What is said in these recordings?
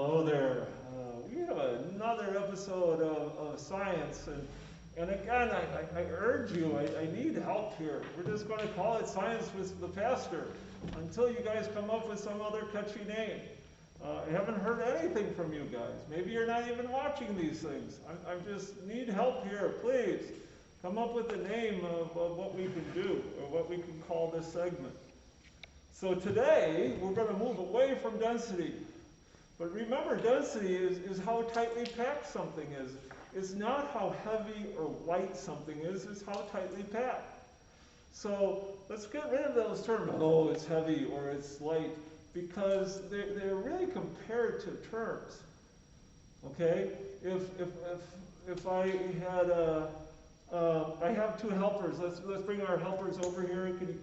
Hello there. We have another episode of science, and again, I urge you, I need help here. We're just going to call it Science with the Pastor until you guys come up with some other catchy name. I haven't heard anything from you guys. Maybe you're not even watching these things. I just need help here. Please come up with a name of what we can do or what we can call this segment. So today, we're going to move away from density. But remember, density is how tightly packed something is. It's not how heavy or light something is, it's how tightly packed. So let's get rid of those terms, oh, it's heavy or it's light, because they're really comparative terms. Okay? If I had I have two helpers. Let's bring our helpers over here. Can you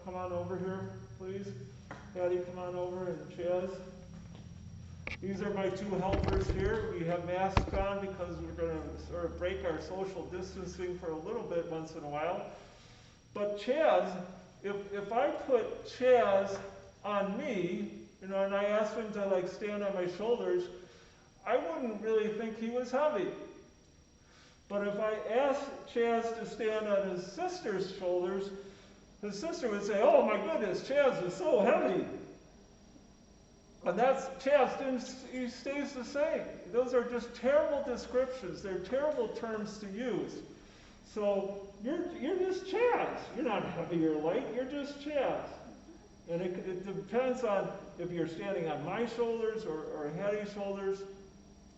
come on over here, please? Patty, come on over, and Chaz. These are my two helpers here. We have masks on because we're going to sort of break our social distancing for a little bit once in a while. But Chaz, if I put Chaz on me, and I asked him to like stand on my shoulders, I wouldn't really think he was heavy. But if I asked Chaz to stand on his sister's shoulders, his sister would say, "Oh my goodness, Chaz is so heavy." And that's Chaz, he stays the same. Those are just terrible descriptions. They're terrible terms to use. So you're just Chaz. You're not heavy or light. You're just Chaz. And it depends on if you're standing on my shoulders or Hattie's shoulders,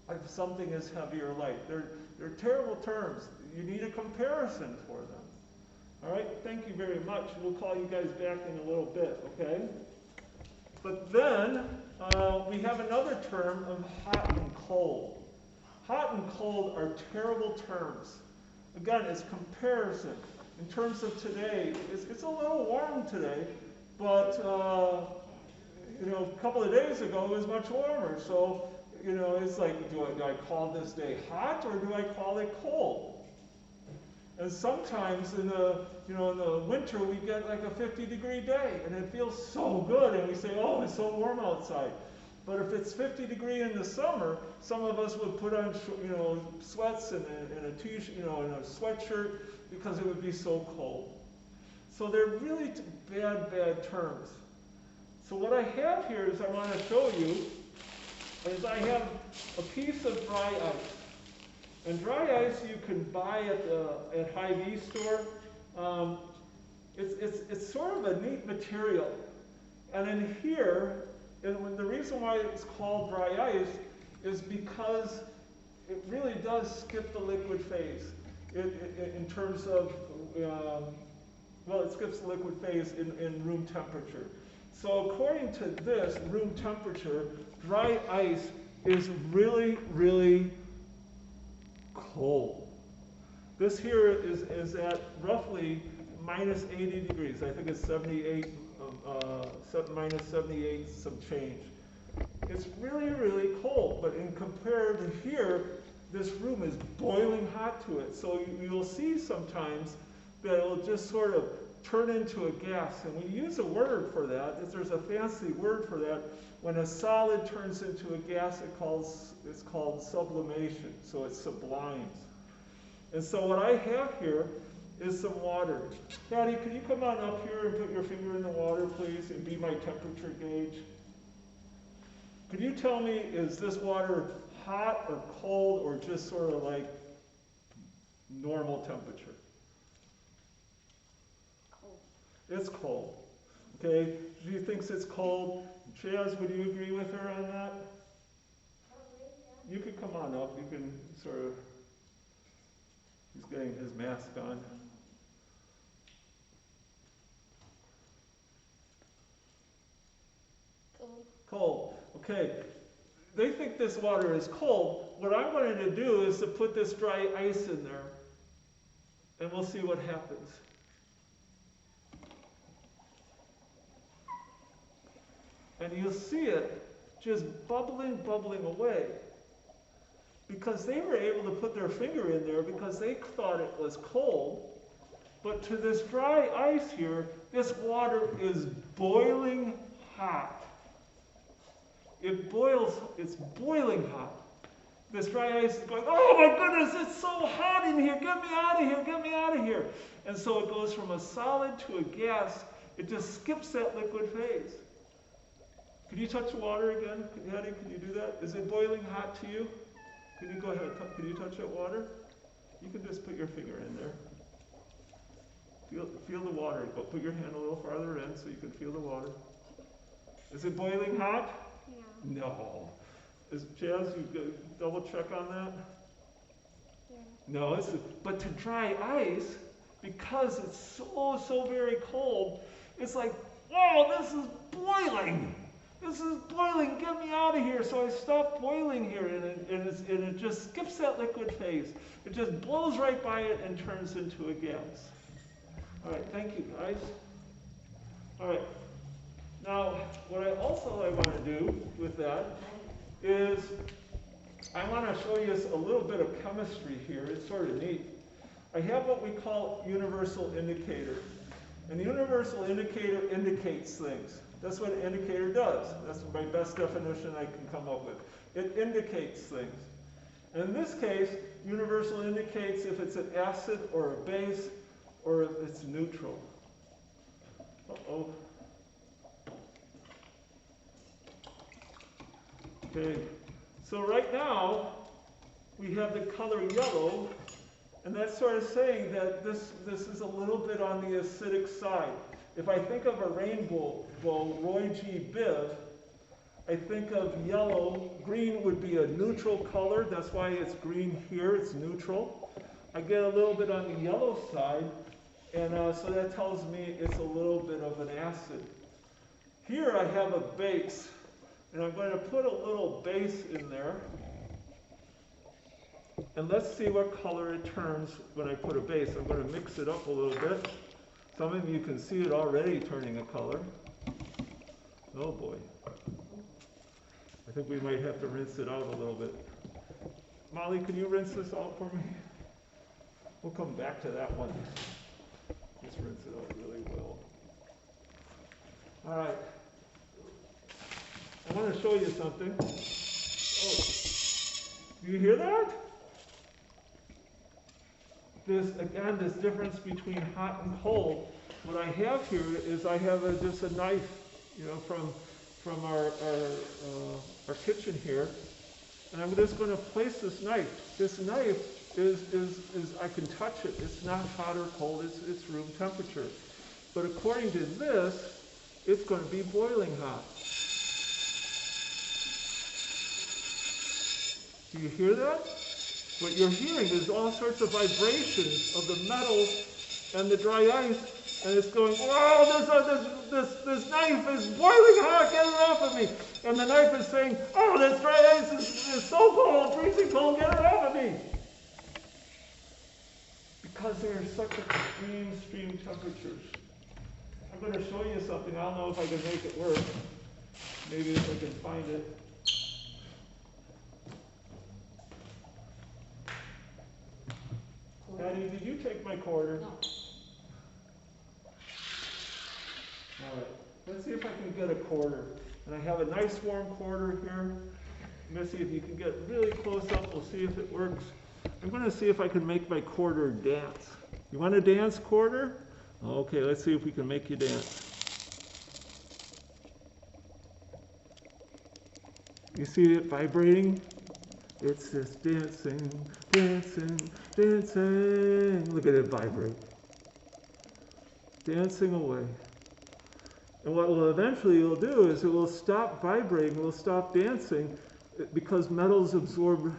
if something is heavy or light. They're terrible terms. You need a comparison for them. All right? Thank you very much. We'll call you guys back in a little bit, okay? But then we have another term of hot and cold. Hot and cold are terrible terms. Again, it's comparison. In terms of today, it's a little warm today, but a couple of days ago it was much warmer. So it's like, do I call this day hot or do I call it cold? And sometimes in the winter we get like a 50-degree day, and it feels so good, and we say, oh, it's so warm outside. But if it's 50-degree in the summer, some of us would put on sweats and a t-shirt, and a sweatshirt because it would be so cold. So they're really bad terms. So what I have here is I want to show you is I have a piece of dry ice. And dry ice you can buy at Hy-Vee store. It's sort of a neat material. And in here, the reason why it's called dry ice is because it really does skip the liquid phase in terms of, it skips the liquid phase in room temperature. So according to this room temperature, dry ice is really, really cold. This here is at roughly minus 80 degrees. I think it's 78, minus 78 some change. It's really, really cold, but in compared to here, this room is boiling hot to it. So you'll see sometimes that it'll just sort of turn into a gas. And we use a word for that. There's a fancy word for that. When a solid turns into a gas, it's called sublimation. So it sublimes. And so what I have here is some water. Patty, can you come on up here and put your finger in the water, please, and be my temperature gauge? Could you tell me, is this water hot or cold or just sort of like normal temperature? Cold. It's cold. Okay, she thinks it's cold. Chaz, would you agree with her on that? Probably, yeah. You could come on up. You can sort of, he's getting his mask on. Cold. Cold. Okay. They think this water is cold. What I'm going to do is to put this dry ice in there, and we'll see what happens. And you'll see it just bubbling away. Because they were able to put their finger in there because they thought it was cold. But to this dry ice here, this water is boiling hot. it boils, it's boiling hot. This dry ice is going, oh my goodness, it's so hot in here, get me out of here, get me out of here. And so it goes from a solid to a gas. It just skips that liquid phase. Can you touch the water again? Hattie, can you do that? Is it boiling hot to you? Can you go ahead, can you touch that water? You can just put your finger in there. Feel the water, but put your hand a little farther in so you can feel the water. Is it boiling hot? Yeah. No. Is Jazz, you go double check on that? Yeah. No, but to dry ice, because it's so very cold, it's like, oh, this is boiling. This is boiling, get me out of here. So I stop boiling here, and it just skips that liquid phase. It just blows right by it and turns into a gas. All right, thank you, guys. All right, now what I want to do with that is I want to show you a little bit of chemistry here. It's sort of neat. I have what we call universal indicator. And the universal indicator indicates things. That's what an indicator does. That's my best definition I can come up with. It indicates things. And in this case, universal indicates if it's an acid or a base or if it's neutral. Uh-oh. Okay, so right now we have the color yellow, and that's sort of saying that this is a little bit on the acidic side. If I think of a rainbow, Roy G. Biv, I think of yellow. Green would be a neutral color. That's why it's green here. It's neutral. I get a little bit on the yellow side, and so that tells me it's a little bit of an acid. Here I have a base. And I'm going to put a little base in there. And let's see what color it turns when I put a base. I'm going to mix it up a little bit. Some of you can see it already turning a color. Oh boy. I think we might have to rinse it out a little bit. Molly, can you rinse this out for me? We'll come back to that one. Just rinse it out really well. All right. I want to show you something. Oh, do you hear that? This difference between hot and cold. What I have here is I have just a knife, from our kitchen here, and I'm just going to place this knife. This knife is I can touch it. It's not hot or cold. It's room temperature. But according to this, it's going to be boiling hot. Do you hear that? What you're hearing is all sorts of vibrations of the metals and the dry ice, and it's going, oh, this knife is boiling hot, get it off of me. And the knife is saying, oh, this dry ice is so cold, freezing cold, get it off of me. Because they are such extreme temperatures. I'm going to show you something. I don't know if I can make it work. Maybe if I can find it. Patty, did you take my quarter? No. All right, let's see if I can get a quarter. And I have a nice warm quarter here. I'm going to see if you can get really close up. We'll see if it works. I'm going to see if I can make my quarter dance. You want to dance, quarter? Okay, let's see if we can make you dance. You see it vibrating? It's just dancing, dancing, dancing. Look at it vibrate. Dancing away. And what will eventually it'll do is it will stop vibrating, it will stop dancing, because metals absorb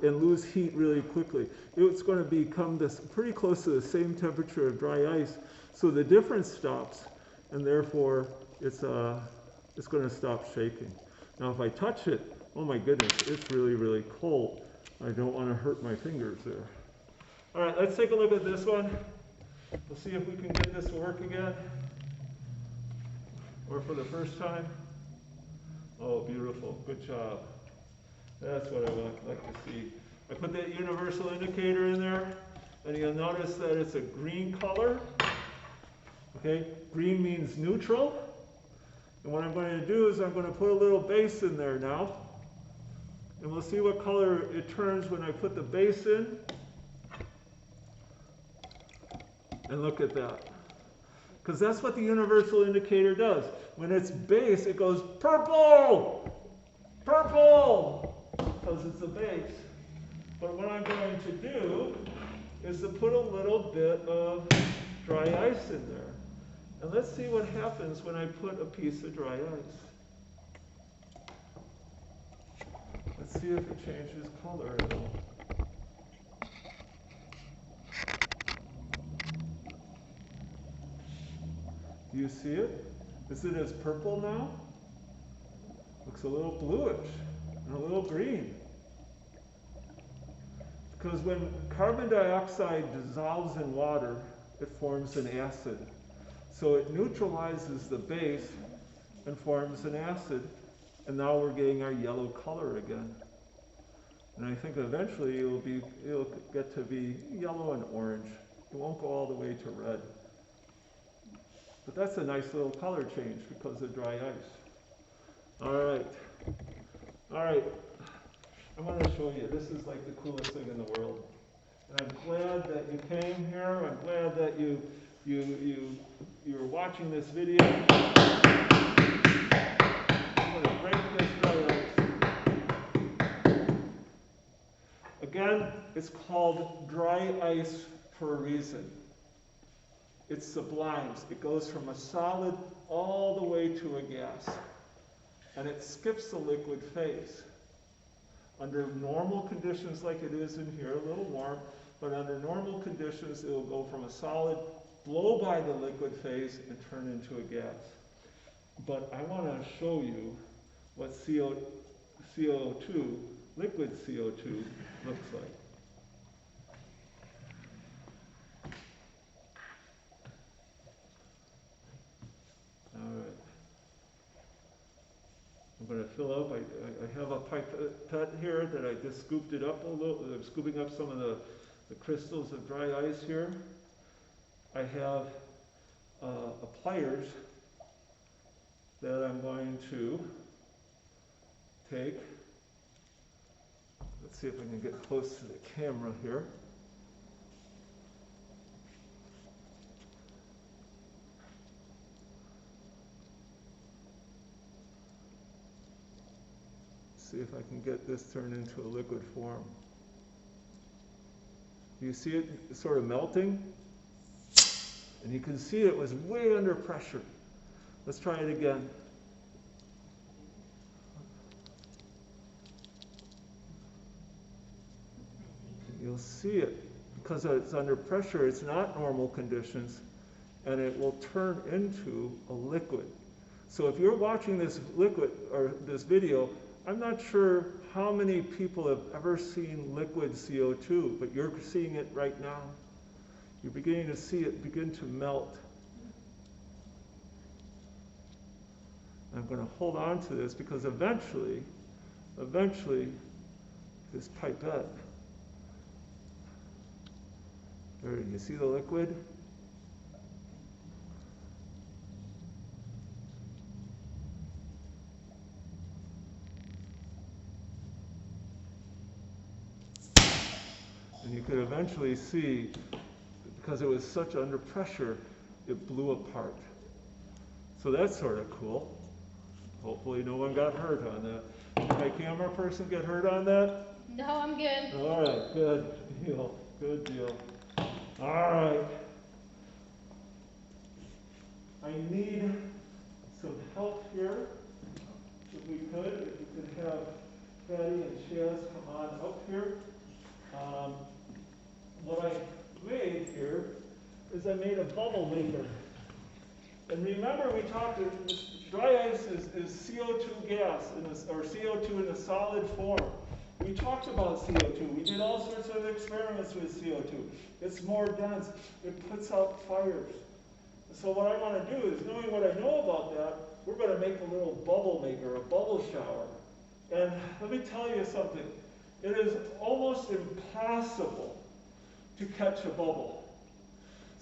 and lose heat really quickly. It's going to become pretty close to the same temperature of dry ice, so the difference stops, and therefore it's going to stop shaking. Now if I touch it, oh my goodness, it's really cold. I don't want to hurt my fingers there. All right, let's take a look at this one. We'll see if we can get this to work again. Or for the first time. Oh, beautiful, good job. That's what I like to see. I put that universal indicator in there, and you'll notice that it's a green color. Okay, green means neutral. And what I'm going to do is I'm going to put a little base in there now. And we'll see what color it turns when I put the base in. And look at that. Because that's what the universal indicator does. When it's base, it goes purple! Purple! Because it's a base. But what I'm going to do is to put a little bit of dry ice in there. And let's see what happens when I put a piece of dry ice. Let's see if it changes color at all. Do you see it? Is it as purple now? Looks a little bluish and a little green. Because when carbon dioxide dissolves in water, it forms an acid. So it neutralizes the base and forms an acid. And now we're getting our yellow color again. And I think eventually it'll get to be yellow and orange. It won't go all the way to red. But that's a nice little color change because of dry ice. All right. All right. I'm going to show you. This is like the coolest thing in the world. And I'm glad that you came here. I'm glad that you're watching this video. I'm going to break this dry ice. Again, it's called dry ice for a reason. It sublimes. It goes from a solid all the way to a gas. And it skips the liquid phase. Under normal conditions like it is in here, a little warm, but under normal conditions it will go from a solid, blow by the liquid phase, and turn into a gas. But I want to show you what CO2, liquid CO2, looks like. All right. I'm going to fill up. I have a pipette here that I just scooped it up a little. I'm scooping up some of the crystals of dry ice here. I have pliers that I'm going to take. Let's see if I can get close to the camera here. See if I can get this turned into a liquid form. You see it sort of melting? And you can see it was way under pressure. Let's try it again. You'll see it. Because it's under pressure, it's not normal conditions, and it will turn into a liquid. So if you're watching this liquid or this video, I'm not sure how many people have ever seen liquid CO2, but you're seeing it right now. You're beginning to see it begin to melt. I'm going to hold on to this because eventually, this pipette, there, you see the liquid? And you could eventually see, because it was such under pressure, it blew apart. So that's sort of cool. Hopefully no one got hurt on that. Did my camera person get hurt on that? No, I'm good. All right, good deal, good deal. All right. I need some help here, if we could. If you could have Patty and Chaz come on up here. What I made here is I made a bubble maker. And remember we talked, dry ice is CO2 gas, or CO2 in a solid form. We talked about CO2. We did all sorts of experiments with CO2. It's more dense. It puts out fires. So what I want to do is, knowing what I know about that, we're going to make a little bubble maker, a bubble shower. And let me tell you something. It is almost impossible to catch a bubble.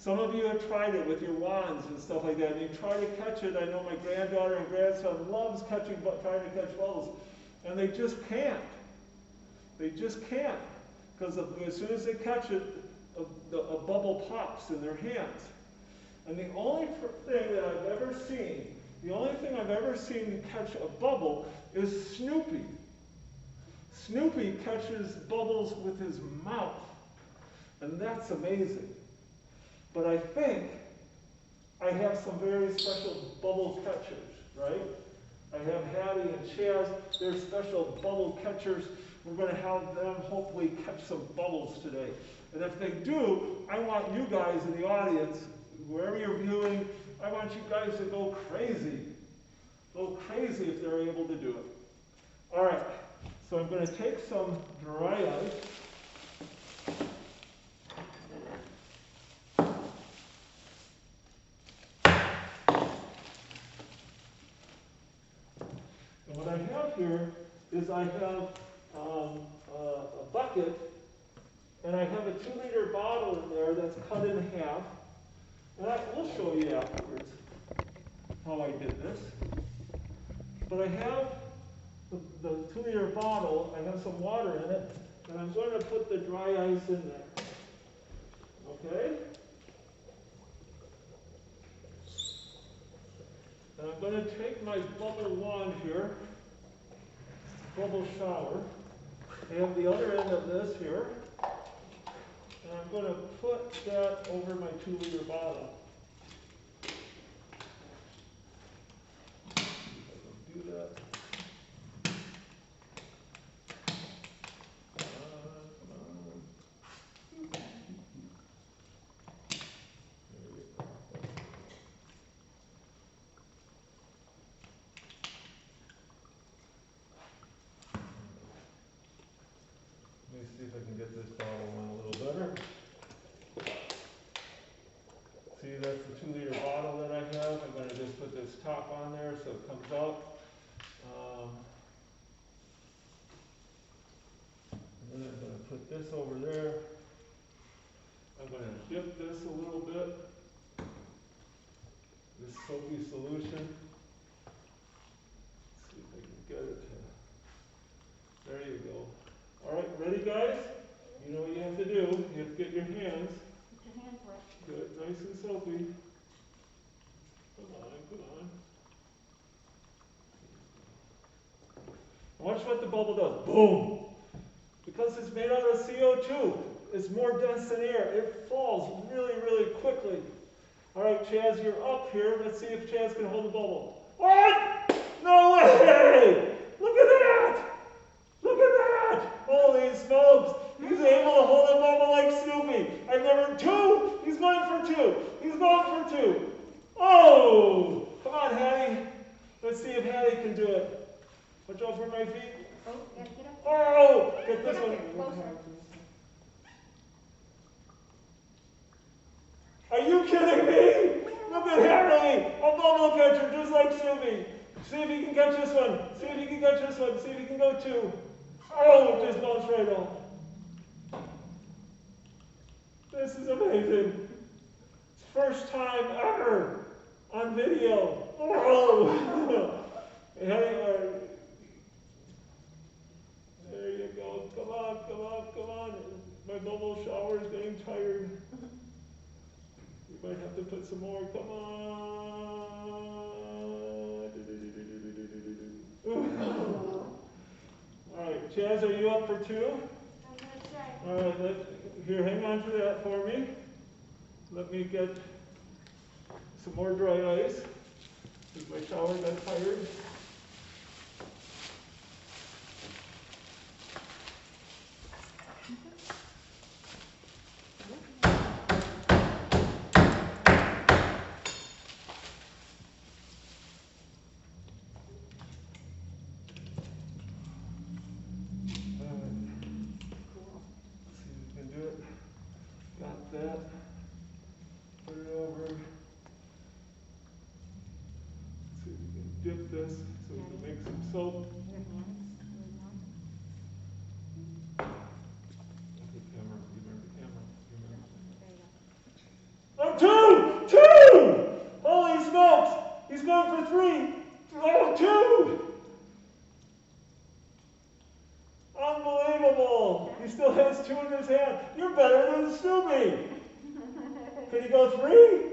Some of you have tried it with your wands and stuff like that, and you try to catch it. I know my granddaughter and grandson loves trying to catch bubbles, and they just can't. They just can't, because as soon as they catch it, a bubble pops in their hands. And the only thing that I've ever seen, to catch a bubble is Snoopy. Snoopy catches bubbles with his mouth, and that's amazing. But I think I have some very special bubble catchers, right? I have Hattie and Chaz, they're special bubble catchers. We're going to have them hopefully catch some bubbles today. And if they do, I want you guys in the audience, wherever you're viewing, I want you guys to go crazy. Go crazy if they're able to do it. All right, so I'm going to take some dry ice. And what I have here is I have a bucket, and I have a 2-liter bottle in there that's cut in half. And we'll show you afterwards how I did this. But I have the 2-liter bottle, I have some water in it, and I'm going to put the dry ice in there. Okay? And I'm going to take my bubble wand here, bubble shower. I have the other end of this here. And I'm going to put that over my 2-liter bottle. If I can do that. Come on. There we go. Let me see if I can get this bottle on a little better. See, that's the 2-liter bottle that I have. I'm going to just put this top on there so it comes out. And then I'm going to put this over there. I'm going to dip this a little bit. This soapy solution. Let's see if I can get it. There you go. All right, ready, guys? You know what you have to do. You have to get your hands. Put your hands wet. Good, nice and soapy. Come on, come on. Watch what the bubble does. Boom! Because it's made out of CO2, it's more dense than air. It falls really, really quickly. All right, Chaz, you're up here. Let's see if Chaz can hold the bubble. What? No way! Look at that! Look at that! Holy smokes! He's able to hold a bubble like Snoopy. I've never, 2! He's going for 2. He's going for 2. Oh! Come on, Hattie. Let's see if Hattie can do it. Watch out for my feet. Oh, you gotta get up. Oh! Get this one. Closer. Are you kidding me? Look at Harry! A bubble catcher just like Snoopy. See if he can catch this one. See if he can catch this one. See if he can go 2. Oh, it just bounced right off. This is amazing. It's first time ever on video. Oh! Hey, there you go. Come on, come on, come on. My bubble shower is getting tired. We might have to put some more. Come on. All right, Chaz, are you up for 2? I'm gonna try. All right, here, hang on to that for me. Let me get some more dry ice, because my shower got tired. That, put it over, let's see if we can dip this. He still has 2 in his hand. You're better than Snoopy. Can he go 3?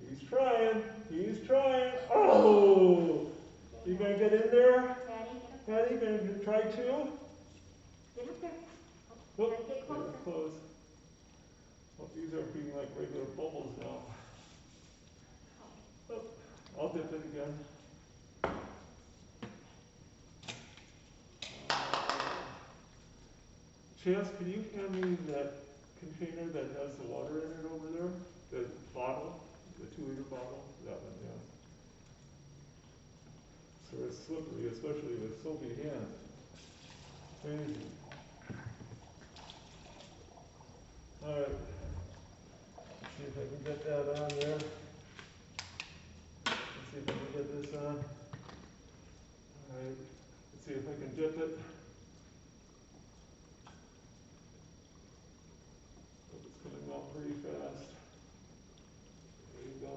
He's trying. He's trying. Oh! You gonna get in there? Patty, gonna try 2? Get up there. Oh, Gotta get closer. close. Oh, these are being like regular bubbles now. Oh, I'll dip it again. Chance, can you hand me that container that has the water in it over there? The bottle, the 2-liter bottle? That one, yeah. So it's slippery, especially with soapy hands. Crazy. All right. Let's see if I can get that on there. Let's see if I can get this on. All right. Let's see if I can dip it. Oh, it's coming out pretty fast. There you go.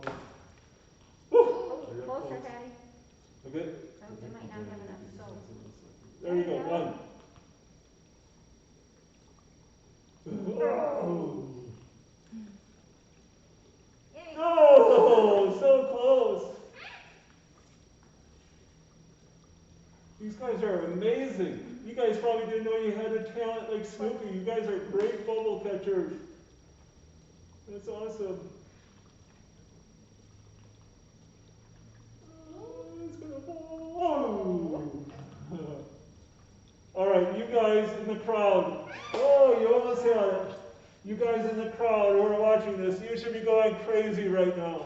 Woo! I got Closer, close. Patty. Okay. Oh, they might not have enough soap. There you go. 1. Oh! Yay. Oh, so close. These guys are amazing. You guys probably didn't know you had a talent like Snoopy. You guys are great bubble catchers. That's awesome. Oh, it's gonna fall. Oh. All right, you guys in the crowd. Oh, you almost had it. You guys in the crowd who are watching this, you should be going crazy right now.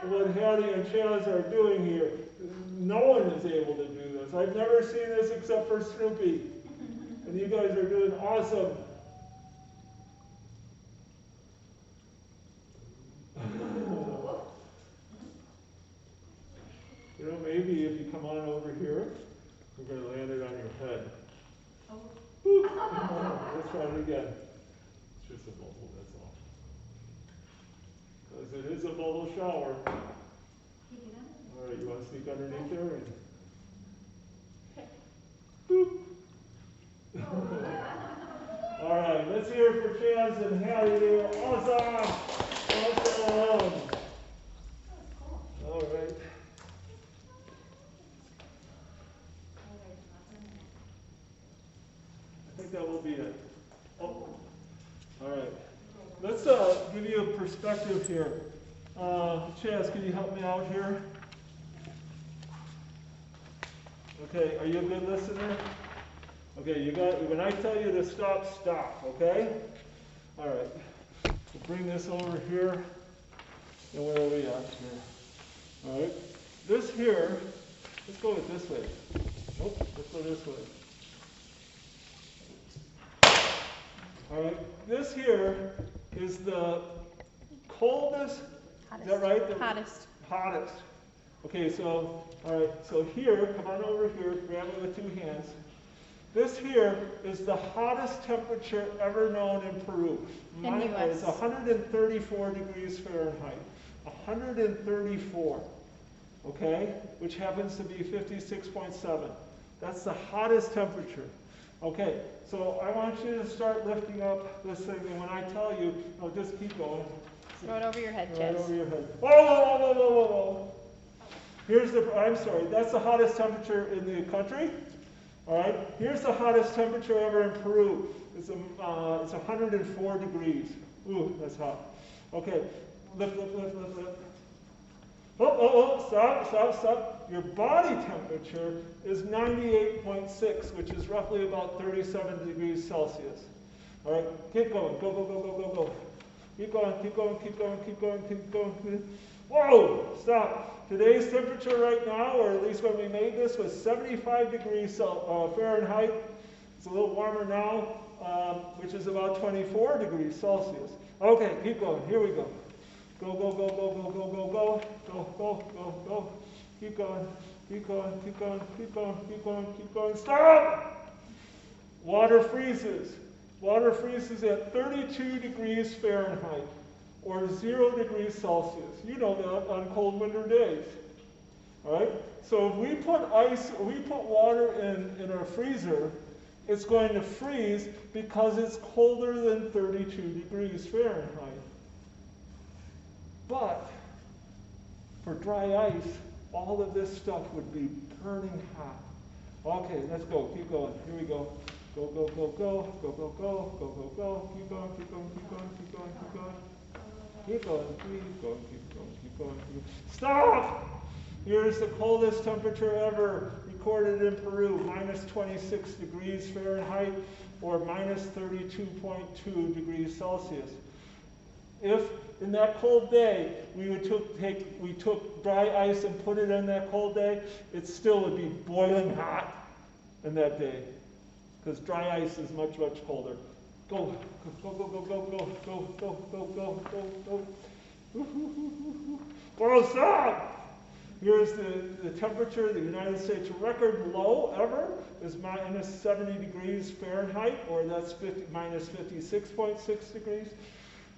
What Hattie and Chaz are doing here. No one is able to do this. I've never seen this except for Snoopy. And you guys are doing awesome. You know, maybe if you come on over here, we're going to land it on your head. Let's try it again. It's just a bubble, that's all. Because it is a bubble shower. All right, you want to sneak underneath there? And... Boop. All right, let's hear it for Chaz and Hattie. They were awesome. Awesome. All right. I think that will be it. Oh. All right. Let's give you a perspective here. Chaz, can you help me out here? Okay, are you a good listener? Okay, you got, when I tell you to stop, stop, okay? All right. We'll bring this over here. And where are we at here? All right. This here, let's go it this way. Nope, let's go this way. All right, this here is the coldest, Hottest. is that right? The Hottest. hottest. Okay, so, all right, so here, come on over here, grab it with 2 hands. This here is the hottest temperature ever known in Peru. In US. It's 134 degrees Fahrenheit. 134, okay? Which happens to be 56.7. That's the hottest temperature. Okay, so I want you to start lifting up this thing, and when I tell you, oh, just keep going. Throw it over your head, Right Chaz. over your head. Whoa, whoa, whoa, whoa, whoa, whoa. Here's the, I'm sorry, that's the hottest temperature in the country. All right, here's the hottest temperature ever in Peru. It's 104 degrees. Ooh, that's hot. Okay, lift, lift, lift, lift, lift. Oh, stop, stop, stop. Your body temperature is 98.6, which is roughly about 37 degrees Celsius. All right, keep going. Go, go, go, go, go, go. Keep going, keep going, keep going, keep going, keep going. Whoa, stop. Today's temperature right now, or at least when we made this, was 75 degrees Fahrenheit. It's a little warmer now, which is about 24 degrees Celsius. Okay, keep going. Here we go. Go, go, go, go, go, go, go, go. Go, go, go, go. Keep going, keep going, keep going, keep going, keep going, keep going. Stop! Water freezes. Water freezes at 32 degrees Fahrenheit, or 0 degrees Celsius. You know that on cold winter days. All right? So if we put water in our freezer, it's going to freeze because it's colder than 32 degrees Fahrenheit. But for dry ice, all of this stuff would be burning hot. Okay, let's go. Keep going. Here we go. Go, go, go, go, go, go, go, go, go, go. Keep going, keep going, keep going, keep going, keep going. Keep going, keep going, keep going, keep going. Stop! Here's the coldest temperature ever recorded in Peru, minus 26 degrees Fahrenheit or minus 32.2 degrees Celsius. If in that cold day we took dry ice and put it in that cold day, it still would be boiling hot in that day, because dry ice is much, much colder. Go, go, go, go, go, go, go, go, go, go, go, go. Oh, stop! Here's the temperature. The United States record low ever is minus 70 degrees Fahrenheit, or that's minus 56.6 degrees.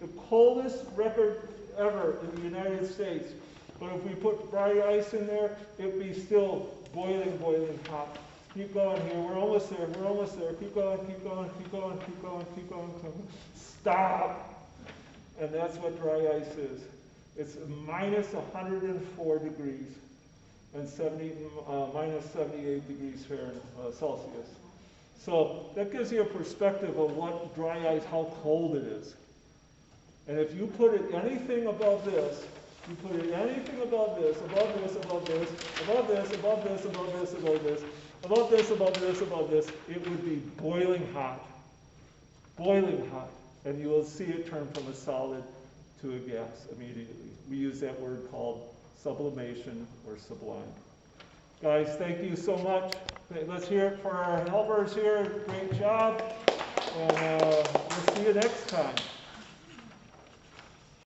The coldest record ever in the United States. But if we put dry ice in there, it'd be still boiling, boiling hot. Keep going here. We're almost there. We're almost there. Keep going, keep going, keep going, keep going, keep going. Stop! And that's what dry ice is. It's minus 104 degrees and minus 78 degrees Celsius. So that gives you a perspective of what dry ice, how cold it is. And if you put it anything above this, you put it anything above this, above this, above this, above this, above this, above this, above this, above this, above this, above this, it would be boiling hot. Boiling hot. And you will see it turn from a solid to a gas immediately. We use that word called sublimation or sublime. Guys, thank you so much. Let's hear it for our helpers here. Great job. And we'll see you next time.